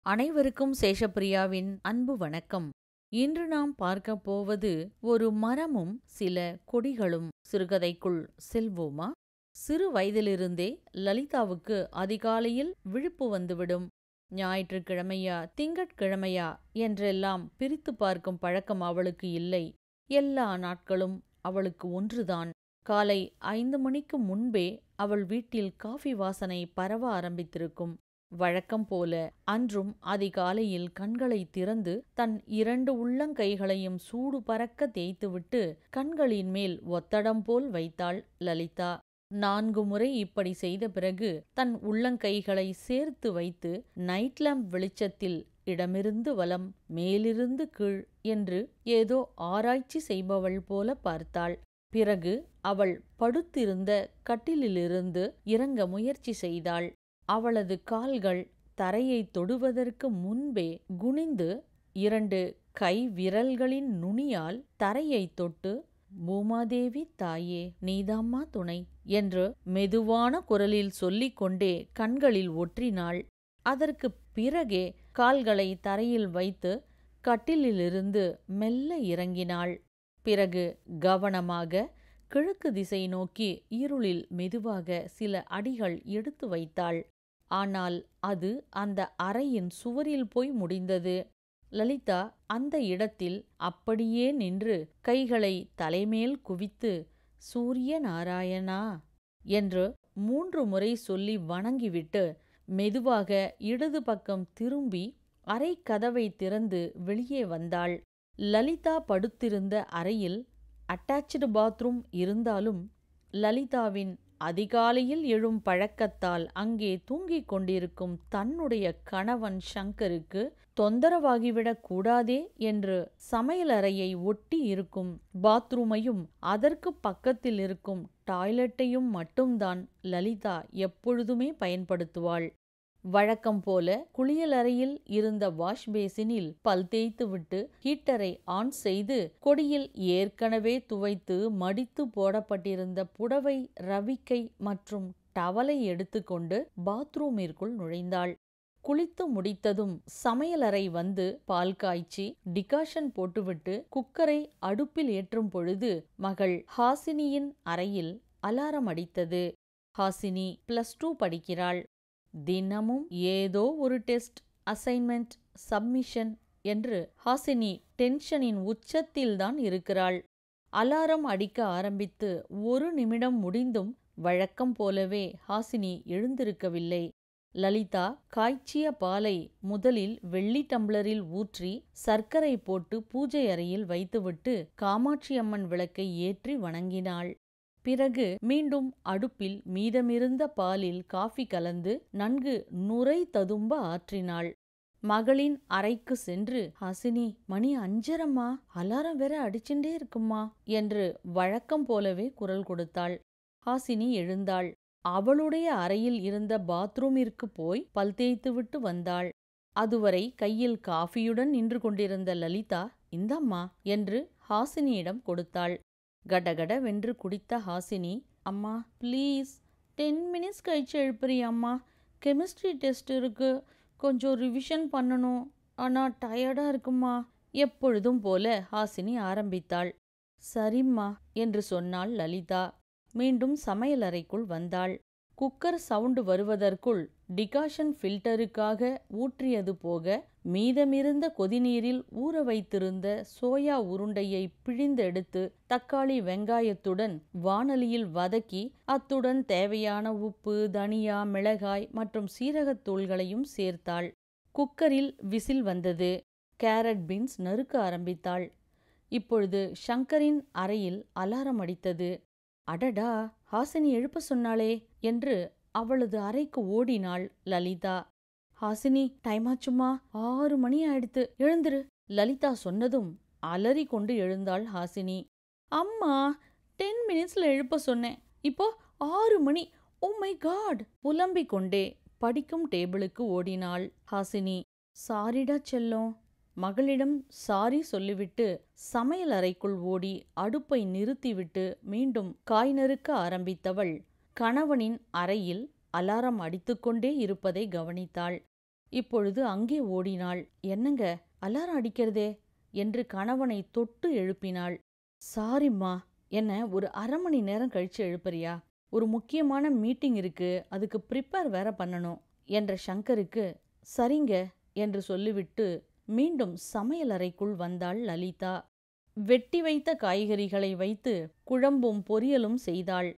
அனைவருக்கும் சேஷப்பிரியாவின் அன்பு வணக்கம். இன்று நாம் பார்க்க போவது ஒரு மரமும் சில கொடிகளும் சிறுகதைக்குள் செல்வோமா? சிறு வயதிலிருந்தே லலிதாவுக்கு அதிகாலையில் விழிப்பு வந்துவிடும். ஞாயிற்றுக்கிழமையா திங்கட்கிழமையா என்றெல்லாம் பிரித்து பார்க்கும் பழக்கம் அவளுக்கு இல்லை. எல்லா நாட்களும் அவளுக்கு ஒன்றுதான். காலை 5 மணிக்கு முன்பே அவள் வீட்டில் காஃபி வாசனை பரவ ஆரம்பித்திருக்கும். வழக்கம் போல அன்றும் அதிகாலையில் கண்களை திறந்து தன் 2 உள்ளங்கைகளையும் சூடு பறக்க தேய்த்துவிட்டு கண்களின் மேல் ஒத்தடம் போல் வைத்தாள் லலிதா. 4 முறை இப்படி செய்த பிறகு தன் உள்ளங்கைகளை சேர்த்து வைத்து நைட் லேம்ப் வெளிச்சத்தில் இடமிருந்து வலம் மேலிருந்து கீழ் என்று ஏதோ ஆராய்ச்சி செய்பவள் போல பார்த்தாள். பிறகு அவள் படுத்திருந்த கட்டிலிலிருந்து இறங்க முயற்சி செய்தாள். அவளது கால்கள் தரையை தொடுவதற்கு முன்பே குனிந்து 2 கை விரல்களின் நுனியால் தரையை தொட்டு, பூமாதேவி தாயே நீதாம்மா துணை என்று மெதுவான குரலில் சொல்லிக்கொண்டே கண்களில் ஒற்றினாள். அதற்கு பிறகே கால்களை தரையில் வைத்து கட்டிலிலிருந்து மெல்ல இறங்கினாள். பிறகு கவனமாக கிழக்கு திசை நோக்கி இருளில் மெதுவாக சில அடிகள் எடுத்து வைத்தாள். ஆனால் அது அந்த அறையின் சுவரில் போய் முடிந்தது. லலிதா அந்த இடத்தில் அப்படியே நின்று கைகளை தலைமேல் குவித்து சூரிய நாராயணா என்று 3 முறை சொல்லி வணங்கிவிட்டு மெதுவாக இடது பக்கம் திரும்பி அறை கதவை திறந்து வெளியே வந்தாள். லலிதா படுத்திருந்த அறையில் அட்டாச்டு பாத்ரூம் இருந்தாலும் லலிதாவின் அதிகாலையில் எழும் பழக்கத்தால் அங்கே தூங்கிக் கொண்டிருக்கும் தன்னுடைய கணவன் ஷங்கருக்கு தொந்தரவாகிவிடக் கூடாதே என்று சமையலறையை ஒட்டி இருக்கும் பாத்ரூமையும் அதற்கு பக்கத்தில் இருக்கும் டாய்லெட்டையும் மட்டும்தான் லலிதா எப்பொழுதுமே பயன்படுத்துவாள். வழக்கம் போல குளியலறையில் இருந்த வாஷ் பேசினில் பல் தேய்த்துவிட்டு ஹீட்டரை ஆன் செய்து கொடியில் ஏற்கனவே துவைத்து மடித்து போடப்பட்டிருந்த புடவை, ரவிக்கை மற்றும் டவலை எடுத்துக்கொண்டு பாத்ரூமிற்குள் நுழைந்தாள். குளித்து முடித்ததும் சமையலறை வந்து பால் காய்ச்சி டிகாஷன் போட்டுவிட்டு குக்கரை அடுப்பில் ஏற்றும் பொழுது மகள் ஹாசினியின் அறையில் அலாரம் அடித்தது. ஹாசினி +2 படிக்கிறாள். தினமும் ஏதோ ஒரு டெஸ்ட், அசைன்மெண்ட், சப்மிஷன் என்று ஹாசினி டென்ஷனின் உச்சத்தில்தான் இருக்கிறாள். அலாரம் அடிக்க ஆரம்பித்து 1 நிமிடம் முடிந்தும் வழக்கம் போலவே ஹாசினி எழுந்திருக்கவில்லை. லலிதா காய்ச்சிய பாலை முதலில் வெள்ளி டம்ளரில் ஊற்றி சர்க்கரை போட்டு பூஜை அறையில் வைத்துவிட்டு காமாட்சி அம்மன் விளக்கை ஏற்றி வணங்கினாள். பிறகு மீண்டும் அடுப்பில் மீதமிருந்த பாலில் காஃபி கலந்து நன்கு நுரை ததும்ப ஆற்றினாள். மகளின் அறைக்கு சென்று, ஹாசினி மணி 5:30, அலாரம் வேற அடிச்சுட்டே இருக்குமா என்று வழக்கம் போலவே குரல் கொடுத்தாள். ஹாசினி எழுந்தாள். அவளுடைய அறையில் இருந்த பாத்ரூமிற்கு போய் பல் தேய்த்துவிட்டு வந்தாள். அதுவரை கையில் காஃபியுடன் நின்று கொண்டிருந்த லலிதா, இந்தம்மா என்று ஹாசினியிடம் கொடுத்தாள். கடகடவென்று குடித்த ஹாசினி, அம்மா ப்ளீஸ் 10 மினிட்ஸ் கழிச்சு எழுப்புறியம்மா, கெமிஸ்ட்ரி டெஸ்ட் இருக்கு, கொஞ்சம் ரிவிஷன் பண்ணணும், ஆனால் டயர்டாக இருக்குமா எப்பொழுதும் போல ஹாசினி ஆரம்பித்தாள். சரிம்மா என்று சொன்னாள் லலிதா. மீண்டும் சமையலறைக்குள் வந்தாள். குக்கர் சவுண்டு வருவதற்குள் டிகாஷன் ஃபில்டருக்காக ஊற்றியது போக மீதமிருந்த கொதிநீரில் ஊற வைத்திருந்த சோயா உருண்டையை பிழிந்தெடுத்து தக்காளி வெங்காயத்துடன் வாணலியில் வதக்கி அத்துடன் தேவையான உப்பு, தனியா, மிளகாய் மற்றும் சீரகத்தூள்களையும் சேர்த்தாள். குக்கரில் விசில் வந்தது. கேரட் பீன்ஸ் நறுக்க ஆரம்பித்தாள். இப்பொழுது ஷங்கரின் அறையில் அலாரம் அடித்தது. அடடா, ஹாசினி எழுப்ப சொன்னாளே என்று அவளது அறைக்கு ஓடினாள் லலிதா. ஹாசினி, டைம் ஆச்சுமா, 6 மணி ஆயிடுத்து, எழுந்துரு. லலிதா சொன்னதும் அலறி கொண்டு எழுந்தாள் ஹாசினி. அம்மா 10 மினிட்ஸ்ல எழுப்ப சொன்னேன், இப்போ 6 மணி, ஓ மை காட் புலம்பிக் கொண்டே படிக்கும் டேபிளுக்கு ஓடினாள் ஹாசினி. சாரிடா செல்லம். மகளிடம் சாரி சொல்லிவிட்டு சமையல் அறைக்குள் ஓடி அடுப்பை நிறுத்திவிட்டு மீண்டும் காய் நறுக்க ஆரம்பித்தவள் கணவனின் அறையில் அலாரம் அடித்துக்கொண்டே இருப்பதை கவனித்தாள். இப்பொழுது அங்கே ஓடினாள். என்னங்க, அலாரம் அடிக்கிறதே என்று கணவனை தொட்டு எழுப்பினாள். சாரிம்மா, என்ன ஒரு 1/2 மணி நேரம் கழிச்சு எழுப்புறியா? ஒரு முக்கியமான மீட்டிங் இருக்கு, அதுக்கு ப்ரிப்பேர் வேற பண்ணணும் என்ற சங்கருக்கு சரிங்க என்று சொல்லிவிட்டு மீண்டும் சமையலறைக்குள் வந்தாள் லலிதா. வெட்டி வைத்த காய்கறிகளை வைத்து குழம்பும் பொரியலும் செய்தாள்.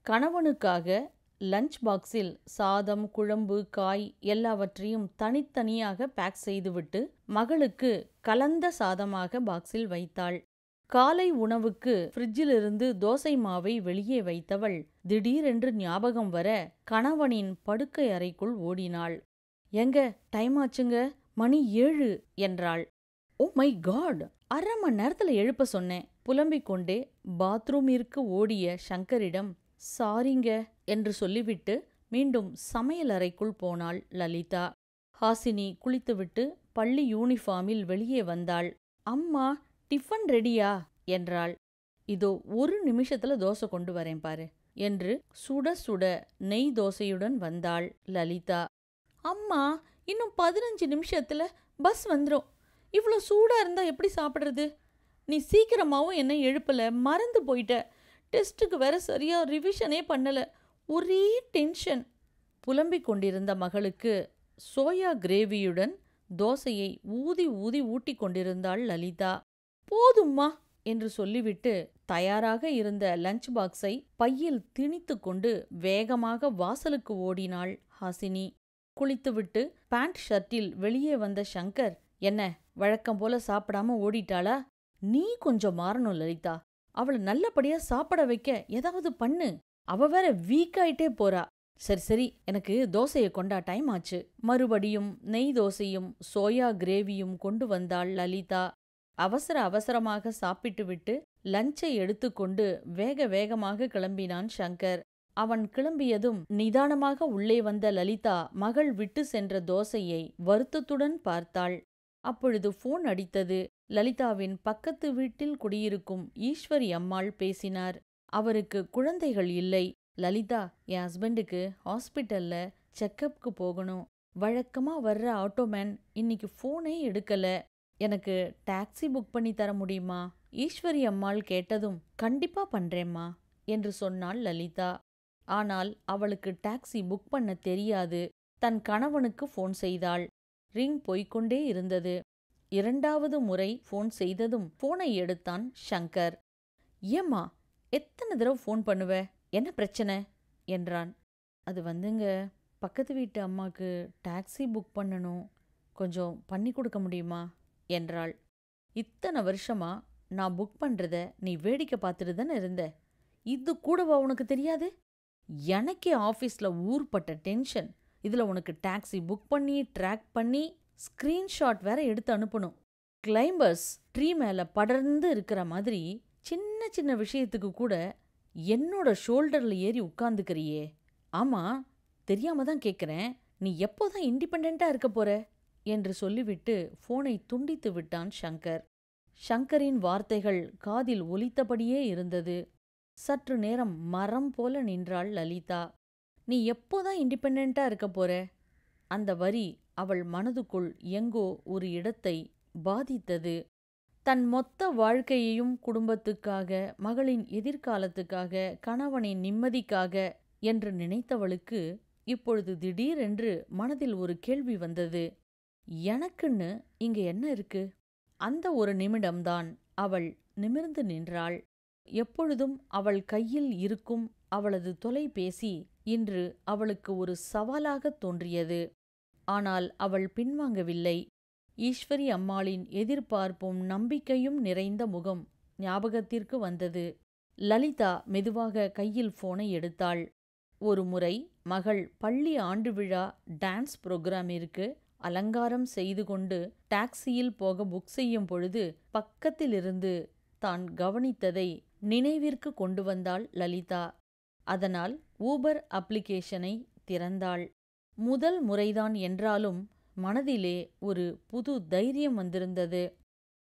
கணவனுக்காக லஞ்ச் பாக்ஸில் சாதம், குழம்பு, காய் எல்லாவற்றையும் தனித்தனியாக பேக் செய்துவிட்டு மகளுக்கு கலந்த சாதமாக பாக்ஸில் வைத்தாள். காலை உணவுக்கு ஃப்ரிட்ஜிலிருந்து தோசை மாவை வெளியே வைத்தவள் திடீரென்று ஞாபகம் வர கணவனின் படுக்கை அறைக்குள் ஓடினாள். எங்க, டைம் ஆச்சுங்க, மணி 7 என்றாள். ஓ மை காட், 1/2 மணி நேரத்துல எழுப்ப சொன்னேன். புலம்பிக் கொண்டே பாத்ரூமிற்கு ஓடிய சங்கரிடம் சாரிங்க என்று சொல்லிவிட்டு மீண்டும் சமையலறைக்குள் போனாள் லலிதா. ஹாசினி குளித்துவிட்டு பள்ளி யூனிஃபார்மில் வெளியே வந்தாள். அம்மா, டிஃபன் ரெடியா என்றாள். இதோ 1 நிமிஷத்துல தோசை கொண்டு வரேன் பாரு என்று சுட சுட நெய் தோசையுடன் வந்தாள் லலிதா. அம்மா, இன்னும் 15 நிமிஷத்துல பஸ் வந்துடும். இவ்வளோ சூடா இருந்தா எப்படி சாப்பிட்றது? நீ சீக்கிரமாவும் என்ன எழுப்பல, மறந்து போயிட்ட. டெஸ்ட்டுக்கு வேற சரியா ரிவிஷனே பண்ணல, ஒரே டென்ஷன். புலம்பிக் கொண்டிருந்த மகளுக்கு சோயா கிரேவியுடன் தோசையை ஊதி ஊதி ஊட்டி கொண்டிருந்தாள் லலிதா. போதும்மா என்று சொல்லிவிட்டு தயாராக இருந்த லஞ்ச் பாக்ஸை பையில் திணித்து கொண்டு வேகமாக வாசலுக்கு ஓடினாள் ஹாசினி. குளித்துவிட்டு பேண்ட் ஷர்ட்டில் வெளியே வந்த சங்கர், என்ன வழக்கம் போல சாப்பிடாம ஓடிட்டாளா? நீ கொஞ்சம் மாறணும் லலிதா. அவளை நல்லபடியா சாப்பிட வைக்க ஏதாவது பண்ணு. அவ வேற வீக்காயிட்டே போறா. சரி சரி, எனக்கு தோசையை கொண்டா, டைம் ஆச்சு. மறுபடியும் நெய் தோசையும் சோயா கிரேவியும் கொண்டு வந்தாள் லலிதா. அவசர அவசரமாக சாப்பிட்டுவிட்டு லஞ்சை எடுத்துக்கொண்டு வேக வேகமாக கிளம்பினான் சங்கர். அவன் கிளம்பியதும் நிதானமாக உள்ளே வந்த லலிதா மகள் விட்டு சென்ற தோசையை வருத்தத்துடன் பார்த்தாள். அப்பொழுது போன் அடித்தது. லலிதாவின் பக்கத்து வீட்டில் குடியிருக்கும் ஈஸ்வரி அம்மாள் பேசினார். அவருக்கு குழந்தைகள் இல்லை. லலிதா, என் ஹஸ்பண்டுக்கு ஹாஸ்பிட்டல்ல செக்கப்க்கு போகணும். வழக்கமா வர்ற ஆட்டோமேன் இன்னைக்கு போனே எடுக்கல. எனக்கு டாக்ஸி புக் பண்ணி தர முடியுமா? ஈஸ்வரி அம்மாள் கேட்டதும் கண்டிப்பா பண்றேம்மா என்று சொன்னாள் லலிதா. ஆனால் அவளுக்கு டாக்ஸி புக் பண்ண தெரியாது. தன் கணவனுக்கு போன் செய்தாள். ரிங் போய்கொண்டே இருந்தது. 2வது முறை போன் செய்ததும் போனை எடுத்தான் சங்கர். ஏம்மா, எத்தனை தடவை போன் பண்ணுவ? என்ன பிரச்சனை என்றான். அது வந்துங்க, பக்கத்து வீட்டு அம்மாக்கு டாக்ஸி புக் பண்ணணும், கொஞ்சம் பண்ணி கொடுக்க முடியுமா என்றாள். இத்தனை வருஷமா நான் புக் பண்றத நீ வேடிக்கை பார்த்துட்டு தானே இருந்த. இது கூடவா உனக்கு தெரியாது? எனக்கே ஆஃபீஸில் ஊர்பட்ட டென்ஷன். இதில் உனக்கு டாக்ஸி புக் பண்ணி ட்ராக் பண்ணி ஸ்க்ரீன்ஷாட் வேற எடுத்து அனுப்பணும். கிளைம்பர்ஸ் ட்ரீ மேலே படர்ந்து இருக்கிற மாதிரி சின்ன சின்ன விஷயத்துக்கு கூட என்னோட ஷோல்டரில் ஏறி உட்கார்ந்துக்கிறியே. ஆமா, தெரியாம தான் கேட்குறேன், நீ எப்போதான் இண்டிபெண்டா இருக்க போற என்று சொல்லிவிட்டு போனை துண்டித்து விட்டான் சங்கர். சங்கரின் வார்த்தைகள் காதில் ஒலித்தபடியே இருந்தது. சற்று நேரம் மரம் போல நின்றாள் லலிதா. நீ எப்போதான் இண்டிபெண்டா இருக்க போற? அந்த வரி அவள் மனதுக்குள் எங்கோ ஒரு இடத்தை பாதித்தது. தன் மொத்த வாழ்க்கையையும் குடும்பத்துக்காக, மகளின் எதிர்காலத்துக்காக, கணவனின் நிம்மதிக்காக என்று நினைத்தவளுக்கு இப்பொழுது திடீரென்று மனதில் ஒரு கேள்வி வந்தது. எனக்குன்னு இங்க என்ன இருக்கு? அந்த ஒரு நிமிடம்தான் அவள் நிமிர்ந்து நின்றாள். எப்பொழுதும் அவள் கையில் இருக்கும் அவளது தொலைபேசி இன்று அவளுக்கு ஒரு சவாலாகத் தோன்றியது. ஆனால் அவள் பின்வாங்கவில்லை. ஈஸ்வரி அம்மாளின் எதிர்பார்ப்பும் நம்பிக்கையும் நிறைந்த முகம் ஞாபகத்திற்கு வந்தது. லலிதா மெதுவாக கையில் போனை எடுத்தாள். ஒரு முறை மகள் பள்ளி ஆண்டு விழா டான்ஸ் புரோகிராமிற்கு அலங்காரம் செய்து கொண்டு டாக்ஸியில் போக புக் செய்யும் பொழுது பக்கத்திலிருந்து தான் கவனித்ததை நினைவிற்கு கொண்டு வந்தாள் லலிதா. அதனால் ஊபர் அப்ளிகேஷனை திறந்தாள். முதல் முறைதான் என்றாலும் மனதிலே ஒரு புது தைரியம் வந்திருந்தது.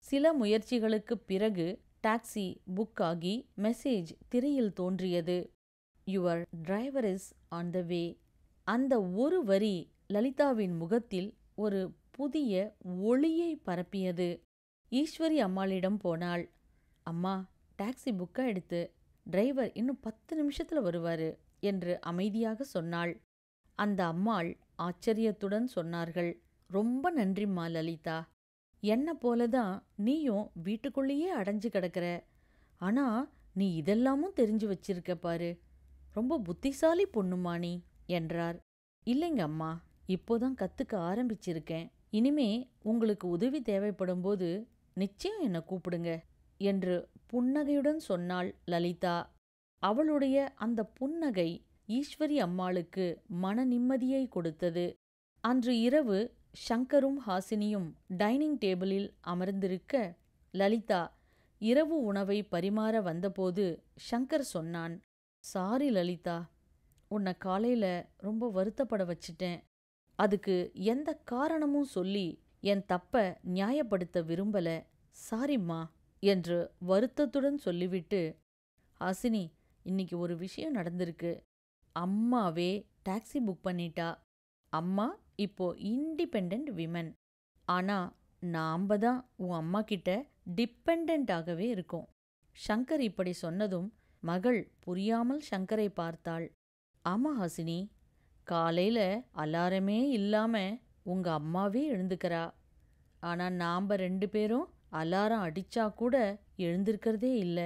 சில முயற்சிகளுக்குப் பிறகு டாக்ஸி புக் ஆகி மெசேஜ் திரையில் தோன்றியது. Your driver is on the way. அந்த ஒரு வரி லலிதாவின் முகத்தில் ஒரு புதிய ஒளியை பரப்பியது. ஈஸ்வரி அம்மாளிடம் போனாள். அம்மா, டாக்ஸி புக்கா எடுத்து, டிரைவர் இன்னும் 10 நிமிஷத்துல வருவாரு என்று அமைதியாக சொன்னாள். அந்த அம்மாள் ஆச்சரியத்துடன் சொன்னார்கள், ரொம்ப நன்றிம்மா லலிதா. என்ன போலதான் நீயும் வீட்டுக்குள்ளேயே அடைஞ்சு கிடக்கிற. ஆனா நீ இதெல்லாமும் தெரிஞ்சு வச்சிருக்க பாரு. ரொம்ப புத்திசாலி பொண்ணுமா நீ என்றார். இல்லைங்க அம்மா, இப்போதான் கத்துக்க ஆரம்பிச்சிருக்கேன். இனிமே உங்களுக்கு உதவி தேவைப்படும்போது நிச்சயம் என்னை கூப்பிடுங்க என்று புன்னகையுடன் சொன்னாள் லலிதா. அவளுடைய அந்த புன்னகை ஈஸ்வரி அம்மாளுக்கு மன நிம்மதியை கொடுத்தது. அன்று இரவு சங்கரும் ஹாசினியும் டைனிங் டேபிளில் அமர்ந்திருக்க, லலிதா இரவு உணவை பரிமாற வந்தபோது சங்கர் சொன்னான், சாரி லலிதா, உன்னை காலையில ரொம்ப வருத்தப்பட வச்சிட்டேன். அதுக்கு எந்த காரணமும் சொல்லி என் தப்ப நியாயப்படுத்த விரும்பல. சாரிம்மா என்று வருத்தத்துடன் சொல்லிவிட்டு, ஹாசினி, இன்னைக்கு ஒரு விஷயம் நடந்திருக்கு. அம்மாவே டாக்ஸி புக் பண்ணிட்டா. அம்மா இப்போ இண்டிபெண்டன்ட் விமன். ஆனா நாம தான் உன் அம்மா கிட்ட டிபெண்டன்டாகவே இருக்கோம். சங்கர் இப்படி சொன்னதும் மகள் புரியாமல் சங்கரை பார்த்தாள். ஆமா ஹாசினி, காலையில அலாரமே இல்லாம உங்க அம்மாவே எழுந்துக்கிறா. ஆனா நாம 2 பேரும் அலாரம் அடிச்சா கூட எழுந்திருக்கிறதே இல்ல.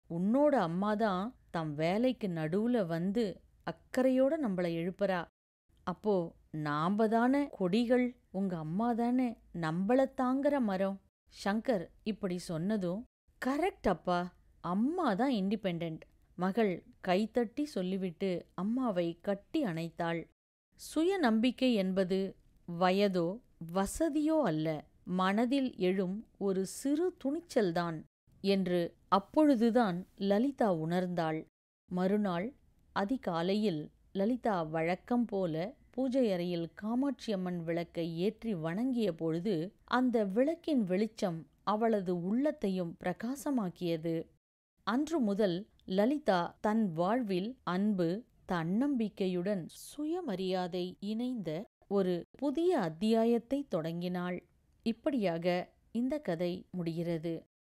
உன்னோட அம்மாதான் தம் வேலைக்கு நடுவுல வந்து அக்கறையோட நம்மள எழுப்புறா. அப்போ நாம தானே கொடிகள், உங்க அம்மா தானே நம்மள தாங்குற மரம். சங்கர் இப்படி சொன்னதும், கரெக்ட் அப்பா, அம்மா தான் இண்டிபெண்டன்ட். மகள் கைத்தட்டி சொல்லிவிட்டு அம்மாவை கட்டி அணைத்தாள். சுய நம்பிக்கை என்பது வயதோ வசதியோ அல்ல, மனதில் எழும் ஒரு சிறு துணிச்சல்தான் என்று அப்பொழுதுதான் லலிதா உணர்ந்தாள். மறுநாள் அதிகாலையில் லலிதா வழக்கம் போல பூஜை அறையில் காமாட்சியம்மன் விளக்கை ஏற்றி வணங்கிய பொழுது அந்த விளக்கின் வெளிச்சம் அவளது உள்ளத்தையும் பிரகாசமாக்கியது. அன்று முதல் லலிதா தன் வாழ்வில் அன்பு, தன்னம்பிக்கையுடன் சுயமரியாதை இணைந்த ஒரு புதிய அத்தியாயத்தை தொடங்கினாள். இப்படியாக இந்த கதை முடிகிறது.